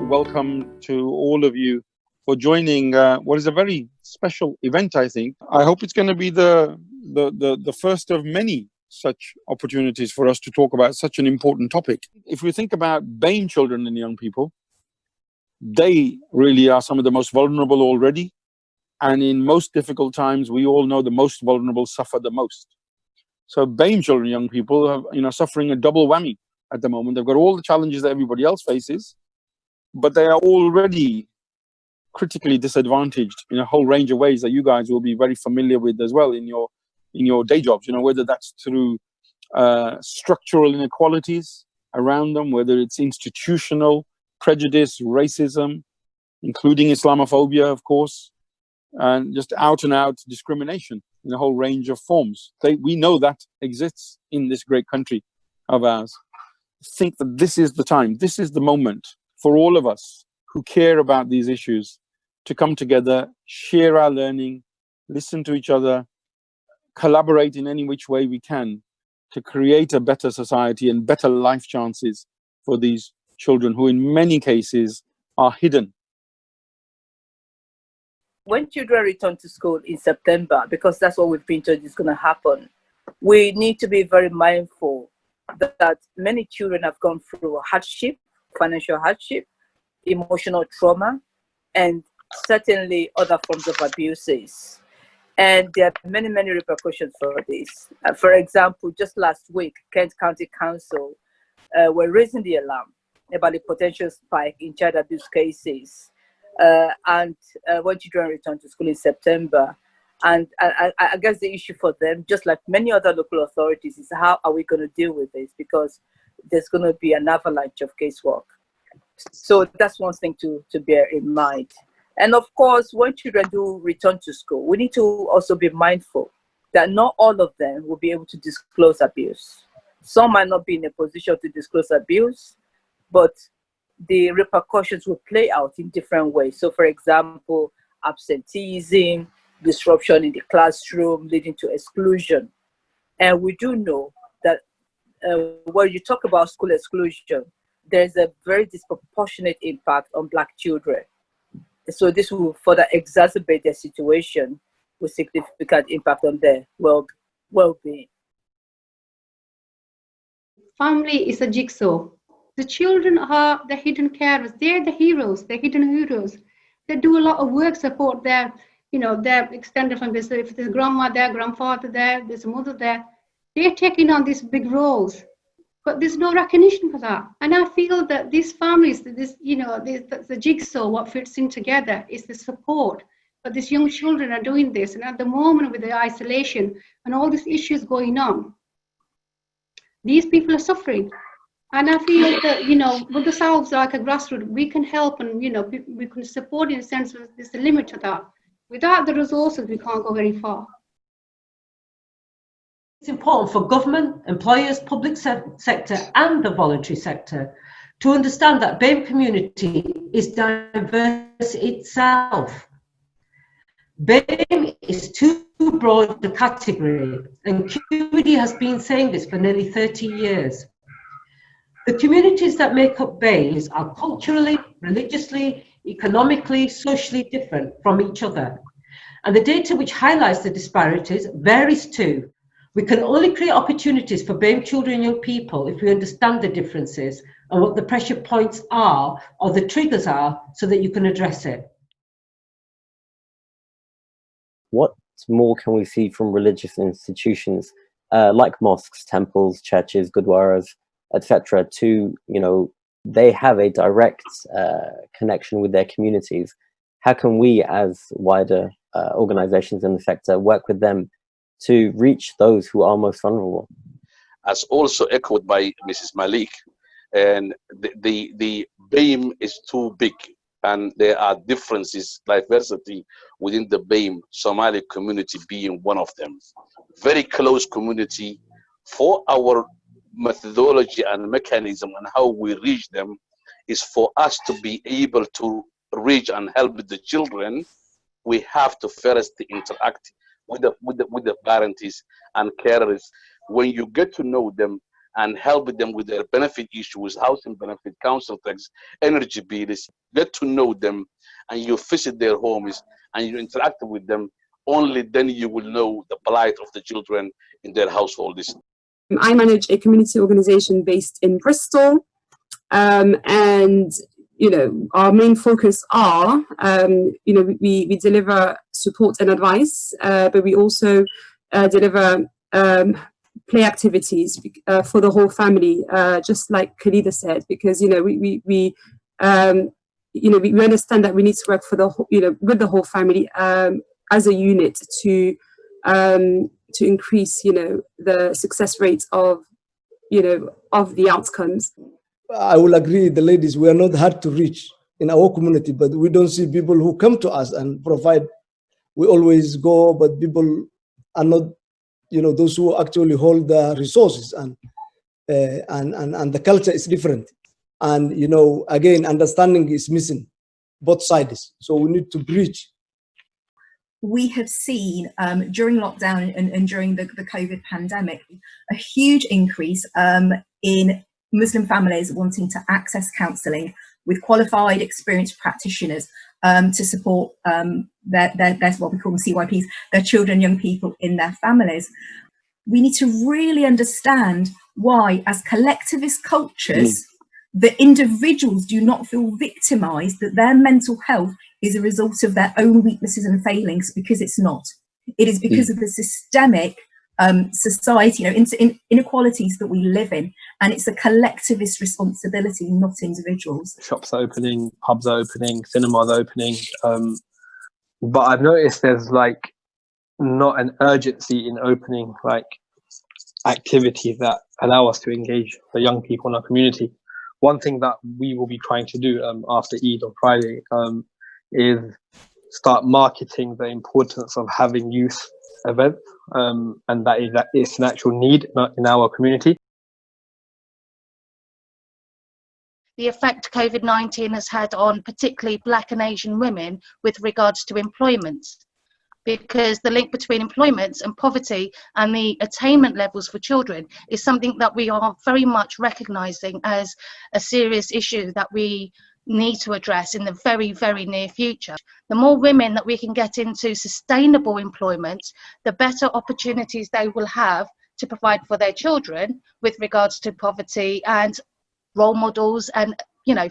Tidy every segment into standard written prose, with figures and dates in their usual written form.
welcome to all of you for joining what is a very special event, I think. I hope it's going to be the first of many such opportunities for us to talk about such an important topic. If we think about BAME children and young people, they really are some of the most vulnerable already. And in most difficult times, we all know the most vulnerable suffer the most. So BAME children and young people are suffering a double whammy at the moment. They've got all the challenges that everybody else faces, but they are already critically disadvantaged in a whole range of ways that you guys will be very familiar with as well in your day jobs, whether that's through structural inequalities around them, whether it's institutional prejudice, racism, including Islamophobia, of course, and just out and out discrimination in a whole range of forms. We know that exists in this great country of ours. I think that this is the time, this is the moment for all of us who care about these issues to come together, share our learning, listen to each other, collaborate in any which way we can to create a better society and better life chances for these children who in many cases are hidden. When children return to school in September, because that's what we've been told is going to happen, we need to be very mindful that many children have gone through hardship, financial hardship, emotional trauma, and certainly other forms of abuses. And there are many, many repercussions for this. For example, just last week, Kent County Council were raising the alarm about the potential spike in child abuse cases. And when children return to school in September. And I guess the issue for them, just like many other local authorities, is how are we going to deal with this? Because there's going to be an avalanche of casework. So that's one thing to bear in mind. And of course, when children do return to school, we need to also be mindful that not all of them will be able to disclose abuse. Some might not be in a position to disclose abuse, but the repercussions will play out in different ways. So for example, absenteeism, disruption in the classroom leading to exclusion. And we do know that when you talk about school exclusion, there's a very disproportionate impact on Black children. So this will further exacerbate their situation with significant impact on their well-being. Family is a jigsaw. The children are the hidden carers. They're the heroes, the hidden heroes. They do a lot of work, support their extended family. So if there's grandma there, grandfather there, there's a mother there, they're taking on these big roles. But there's no recognition for that. And I feel that these families, the jigsaw, what fits in together is the support. But these young children are doing this. And at the moment with the isolation and all these issues going on, these people are suffering. And I feel that, with ourselves like a grassroots, we can help and, we can support in a sense of there's a limit to that. Without the resources, we can't go very far. It's important for government, employers, public sector and the voluntary sector to understand that BAME community is diverse itself. BAME is too broad a category, and QED has been saying this for nearly 30 years. The communities that make up BAME are culturally, religiously, economically, socially different from each other. And the data which highlights the disparities varies too. We can only create opportunities for BAME children and young people if we understand the differences and what the pressure points are or the triggers are so that you can address it. What more can we see from religious institutions like mosques, temples, churches, gurdwaras, etc. to, they have a direct connection with their communities. How can we as wider organizations in the sector work with them to reach those who are most vulnerable? As also echoed by Mrs. Malik, and the BAME is too big and there are differences, diversity within the BAME, Somali community being one of them. Very close community. For our methodology and mechanism and how we reach them is for us to be able to reach and help the children. We have to first interact with the parents and carers. When you get to know them, and help them with their benefit issues, housing benefit, council tax, energy bills, get to know them, and you visit their homes and you interact with them, only then you will know the plight of the children in their households. I manage a community organization based in Bristol, and our main focus are we deliver support and advice, but we also deliver play activities for the whole family, just like Khalida said, because we understand that we need to work for the with the whole family as a unit to increase the success rate of the outcomes. I will agree, the ladies, we are not hard to reach in our community, but we don't see people who come to us and provide. We always go, but people are not, those who actually hold the resources, and the culture is different. And, again, understanding is missing, both sides. So we need to bridge. We have seen during lockdown and during the COVID pandemic, a huge increase in Muslim families wanting to access counselling with qualified, experienced practitioners to support their what we call them CYPs, their children, young people in their families. We need to really understand why, as collectivist cultures, the individuals do not feel victimised, that their mental health is a result of their own weaknesses and failings, because it's not. It is because of the systemic society, inequalities that we live in, and it's a collectivist responsibility, not individuals. Shops are opening, pubs are opening, cinemas are opening, but I've noticed there's not an urgency in opening activities that allow us to engage the young people in our community. One thing that we will be trying to do after Eid on Friday is start marketing the importance of having youth events, and that it's an actual need in our community. The effect COVID-19 has had on particularly Black and Asian women with regards to employment, because the link between employment and poverty and the attainment levels for children is something that we are very much recognising as a serious issue that we need to address in the very, very near future. The more women that we can get into sustainable employment, the better opportunities they will have to provide for their children with regards to poverty and role models and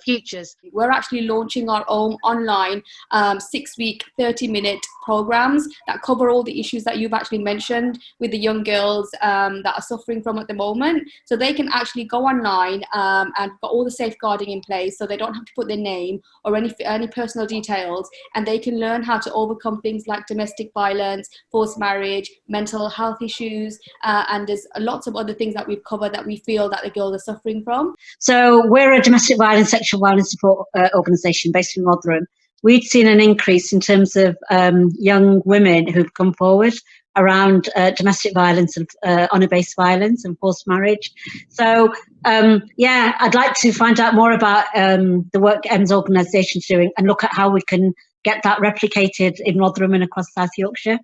futures. We're actually launching our own online 6-week 30-minute programs that cover all the issues that you've actually mentioned with the young girls that are suffering from at the moment. So they can actually go online and got all the safeguarding in place, so they don't have to put their name or any personal details, and they can learn how to overcome things like domestic violence, forced marriage, mental health issues, and there's lots of other things that we've covered that we feel that the girls are suffering from. So we're a domestic violence, sexual violence support organisation based in Rotherham. We'd seen an increase in terms of young women who've come forward around domestic violence and honour-based violence and forced marriage. So, I'd like to find out more about the work Em's organisation is doing and look at how we can get that replicated in Rotherham and across South Yorkshire.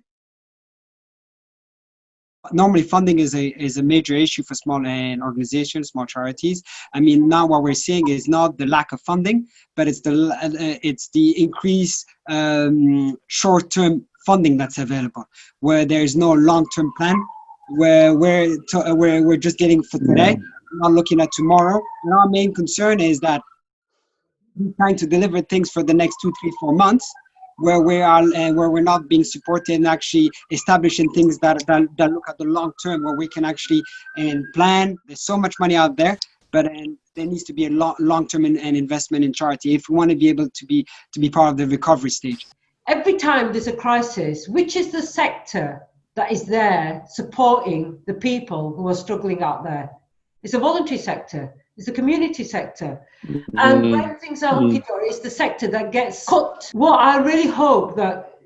Normally funding is a major issue for small organizations, small charities. I mean, now what we're seeing is not the lack of funding, but it's the increased short-term funding that's available, where there's no long-term plan, where we're just getting for today, not looking at tomorrow. And our main concern is that we're trying to deliver things for the next 2, 3, 4 months, where we're not being supported and actually establishing things that look at the long term, where we can actually plan. There's so much money out there, but there needs to be a long term and investment in charity if we want to be able to be part of the recovery stage. Every time there's a crisis, which is the sector that is there supporting the people who are struggling out there? It's a voluntary sector. It's the community sector. And when things are hunky-dory, it's the sector that gets cut. What I really hope that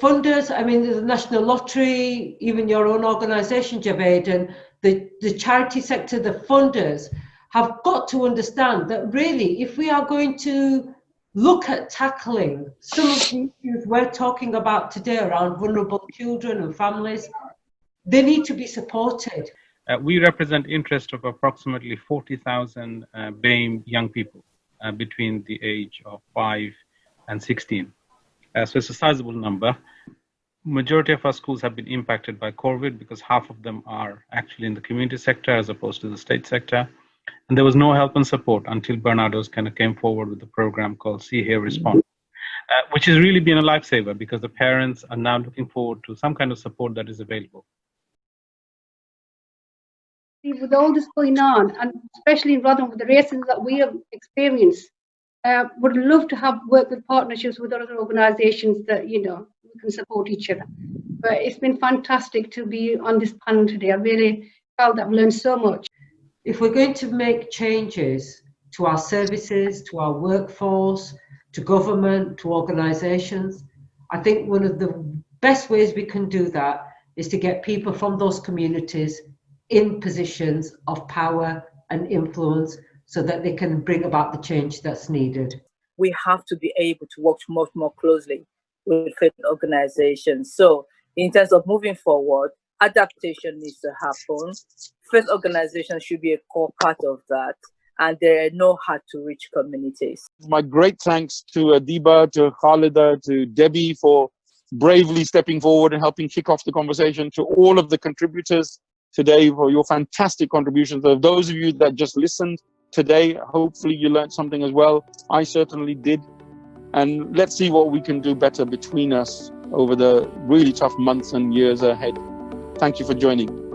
funders, I mean, the National Lottery, even your own organisation, Javed, and the charity sector, the funders, have got to understand that really, if we are going to look at tackling some of the issues we're talking about today around vulnerable children and families, they need to be supported. We represent interest of approximately 40,000 BAME young people between the age of 5 and 16. So it's a sizable number. Majority of our schools have been impacted by COVID because half of them are actually in the community sector as opposed to the state sector. And there was no help and support until Barnardo's kind of came forward with a program called See, Hear, Respond, which has really been a lifesaver because the parents are now looking forward to some kind of support that is available. With all this going on, and especially in Rotherham with the racism that we have experienced, would love to have work with partnerships with other organisations that, you know, we can support each other. But it's been fantastic to be on this panel today. I really felt that I've learned so much. If we're going to make changes to our services, to our workforce, to government, to organisations, I think one of the best ways we can do that is to get people from those communities in positions of power and influence so that they can bring about the change that's needed. We have to be able to work much more closely with faith organizations. So in terms of moving forward, adaptation needs to happen. Faith organizations should be a core part of that, and there are no hard-to-reach communities. My great thanks to Adiba, to Khalida, to Debbie for bravely stepping forward and helping kick off the conversation, to all of the contributors today for your fantastic contributions. For those of you that just listened today, hopefully you learned something as well. I certainly did. And let's see what we can do better between us over the really tough months and years ahead. Thank you for joining.